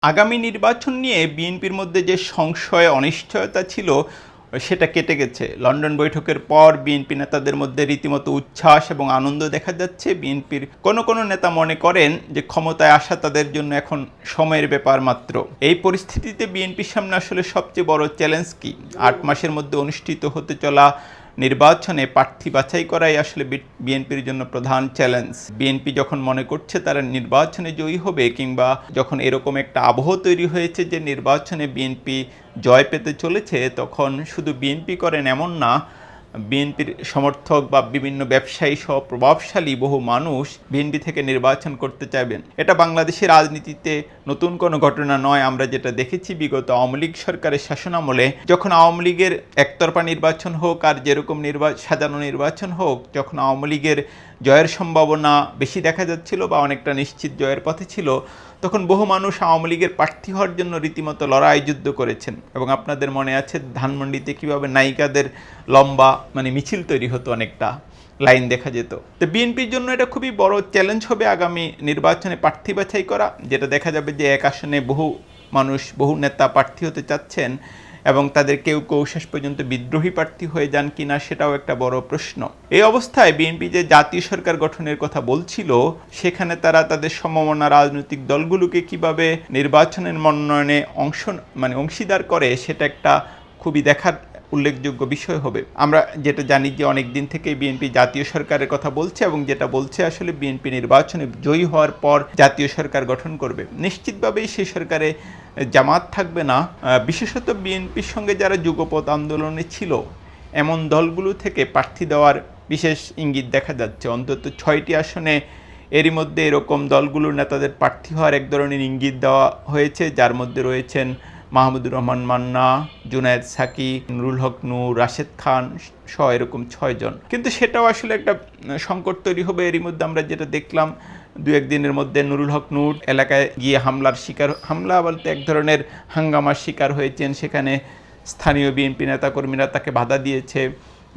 আগামী নির্বাচন নিয়ে বিএনপির মধ্যে যে সংশয় অনিশ্চয়তা ছিল সেটা কেটে গেছে। লন্ডন বৈঠকের পর বিএনপি নেতাদের মধ্যে রীতিমতো উচ্ছ্বাস এবং আনন্দ দেখা যাচ্ছে। বিএনপির কোনো নেতা মনে করেন যে ক্ষমতায় আসা তাদের জন্য এখন সময়ের ব্যাপার মাত্র। এই পরিস্থিতিতে বিএনপির সামনে আসলে সবচেয়ে বড় চ্যালেঞ্জ কি? ৮ মাসের মধ্যে অনুষ্ঠিত হতে চলা নির্বাচনে প্রার্থী বাছাই করাই আসলে বিএনপির জন্য প্রধান চ্যালেঞ্জ। বিএনপি যখন মনে করছে তারা নির্বাচনে জয়ী হবে, কিংবা যখন এরকম একটা আবহ তৈরি হয়েছে যে নির্বাচনে বিএনপি জয় পেতে চলেছে, তখন শুধু বিএনপি করেন এমন না, বিএনপির সমর্থক বা বিভিন্ন ব্যবসায়ী সহ প্রভাবশালী বহু মানুষ বিএনপি থেকে নির্বাচন করতে চাইবেন। এটা বাংলাদেশের রাজনীতিতে নতুন কোনো ঘটনা নয়। আমরা যেটা দেখেছি বিগত আওয়ামী লীগ সরকারের শাসনামলে, যখন আওয়ামী লীগের একতরফা নির্বাচন হোক আর যেরকম সাজানো নির্বাচন হোক, যখন আওয়ামী লীগের জয়ের সম্ভাবনা বেশি দেখা যাচ্ছিল বা অনেকটা নিশ্চিত জয়ের পথে ছিল, তখন বহু মানুষ আওয়ামী লীগের প্রার্থী হওয়ার জন্য রীতিমতো লড়াই যুদ্ধ করেছেন। এবং আপনাদের মনে আছে ধানমন্ডিতে কীভাবে নায়িকাদের লম্বা মিছিল তৈরি হতো, অনেকটা লাইন দেখা যেত। তো বিএনপির জন্য এটা খুবই বড় চ্যালেঞ্জ হবে আগামী নির্বাচনে প্রার্থী বাছাই করা, যেটা দেখা যাবে যে এক আসনে বহু নেতা প্রার্থী হতে চাচ্ছেন এবং তাদের কেউ শেষ পর্যন্ত বিদ্রোহী প্রার্থী হয়ে যান কিনা সেটাও একটা বড় প্রশ্ন। এই অবস্থায় বিএনপি যে জাতীয় সরকার গঠনের কথা বলছিল, সেখানে তারা তাদের সমমনা রাজনৈতিক দলগুলোকে কিভাবে নির্বাচনের মনোনয়নে অংশীদার করে, সেটা একটা খুবই দেখার উল্লেখযোগ্য বিষয় হবে। আমরা যেটা জানি যে অনেক দিন থেকেই বিএনপি জাতীয় সরকারের কথা বলছে, এবং যেটা বলছে আসলে বিএনপি নির্বাচনে জয়ী হওয়ার পর জাতীয় সরকার গঠন করবে। নিশ্চিতভাবেই সেই সরকারে জামাত থাকবে না। বিশেষত বিএনপির সঙ্গে যারা যুগপৎ আন্দোলনে ছিল এমন দলগুলো থেকে প্রার্থী দেওয়ার বিশেষ ইঙ্গিত দেখা যাচ্ছে। অন্তত 6টি আসনে এরই মধ্যে এরকম দলগুলোর নেতাদের প্রার্থী হওয়ার এক ধরনের ইঙ্গিত দেওয়া হয়েছে, যার মধ্যে রয়েছেন মাহমুদুর রহমান মান্না, জুনায়েদ সাকি, নুরুল হক নূর, রাশেদ খান সহ এরকম 6 জন। কিন্তু সেটাও আসলে একটা সংকট তৈরি হবে। এরই মধ্যে আমরা যেটা দেখলাম, 2-1 দিনের মধ্যে নুরুল হক নূর এলাকায় গিয়ে হামলা বলতে এক ধরনের হাঙ্গামার শিকার হয়েছেন। সেখানে স্থানীয় বিএনপি নেতাকর্মীরা তাকে বাধা দিয়েছে।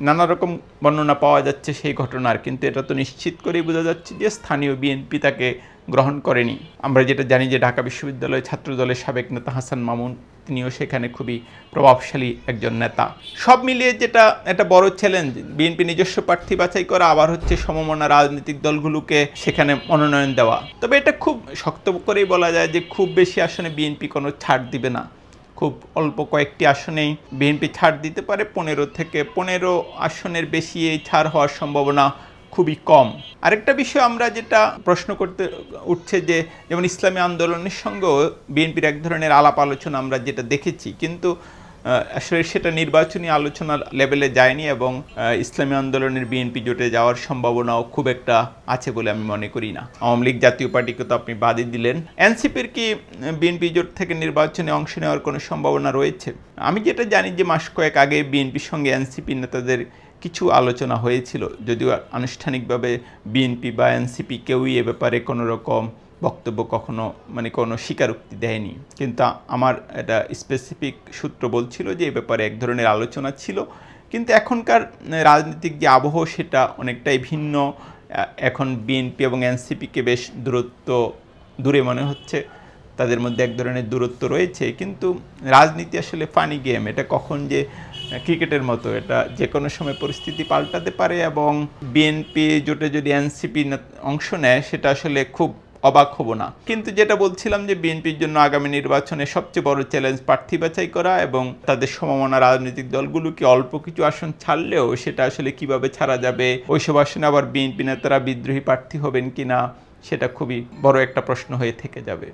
নানা রকম বর্ণনা পাওয়া যাচ্ছে সেই ঘটনার, কিন্তু এটা তো নিশ্চিত করেই বোঝা যাচ্ছে যে স্থানীয় বিএনপি তাকে গ্রহণ করেনি। আমরা যেটা জানি যে ঢাকা বিশ্ববিদ্যালয় ছাত্রদলের সাবেক নেতা হাসান মামুন, তিনিও সেখানে খুবই প্রভাবশালী একজন নেতা। সব মিলিয়ে যেটা একটা বড় চ্যালেঞ্জ, বিএনপি নিজস্ব প্রার্থী বাছাই করা, আবার হচ্ছে সমমনা রাজনৈতিক দলগুলোকে সেখানে মনোনয়ন দেওয়া। তবে এটা খুব শক্ত করেই বলা যায় যে খুব বেশি আসনে বিএনপি কোনো ছাড় দিবে না। খুব অল্প কয়েকটি আসনেই বিএনপি ছাড় দিতে পারে। 15 আসনের বেশি এই ছাড় হওয়ার সম্ভাবনা খুবই কম। আরেকটা বিষয় আমরা যেটা প্রশ্ন করতে উঠছে যে, যেমন ইসলামী আন্দোলনের সঙ্গেও বিএনপির এক ধরনের আলাপ আলোচনা আমরা যেটা দেখেছি, কিন্তু আসলে সেটা নির্বাচনী আলোচনা লেভেলে যায়নি, এবং ইসলামী আন্দোলনের বিএনপি জোটে যাওয়ার সম্ভাবনাও খুব একটা আছে বলে আমি মনে করি না। আওয়ামী লীগ জাতীয় পার্টিকে তো আপনি বাদই দিলেন। এনসিপির কি বিএনপি জোট থেকে নির্বাচনে অংশ নেওয়ার কোনো সম্ভাবনা রয়েছে? আমি যেটা জানি যে মাস কয়েক আগে বিএনপির সঙ্গে এনসিপি নেতাদের কিছু আলোচনা হয়েছিল, যদিও আনুষ্ঠানিকভাবে বিএনপি বা এনসিপি কেউই এ ব্যাপারে কোনো রকম বক্তব্য কখনো কোনো স্বীকারোক্তি দেয়নি। কিন্তু আমার এটা স্পেসিফিক সূত্র বলছিল যে এ ব্যাপারে এক ধরনের আলোচনা ছিল। কিন্তু এখনকার রাজনৈতিক যে আবহ সেটা অনেকটাই ভিন্ন। এখন বিএনপি এবং এনসিপিকে বেশ দূরে মনে হচ্ছে, তাদের মধ্যে এক ধরনের দূরত্ব রয়েছে। কিন্তু রাজনীতি আসলে ফানি গেম, এটা কখন যে ক্রিকেটের মতো, এটা যে কোনো সময় পরিস্থিতি পাল্টাতে পারে, এবং বিএনপি জোটে যদি এনসিপি অংশ নেয় সেটা আসলে খুব অবাক হব না। কিন্তু যেটা বলছিলাম যে বিএনপির জন্য আগামী নির্বাচনে সবচেয়ে বড় চ্যালেঞ্জ প্রার্থী বাছাই করা, এবং তাদের সমমনা রাজনৈতিক দলগুলোকে অল্প কিছু আসন ছাড়লেও সেটা আসলে কিভাবে ছাড়া যাবে, ওইসব আসনে আবার বিএনপি নেতারা বিদ্রোহী প্রার্থী হবেন কিনা, সেটা খুবই বড় একটা প্রশ্ন হয়ে থেকে যাবে।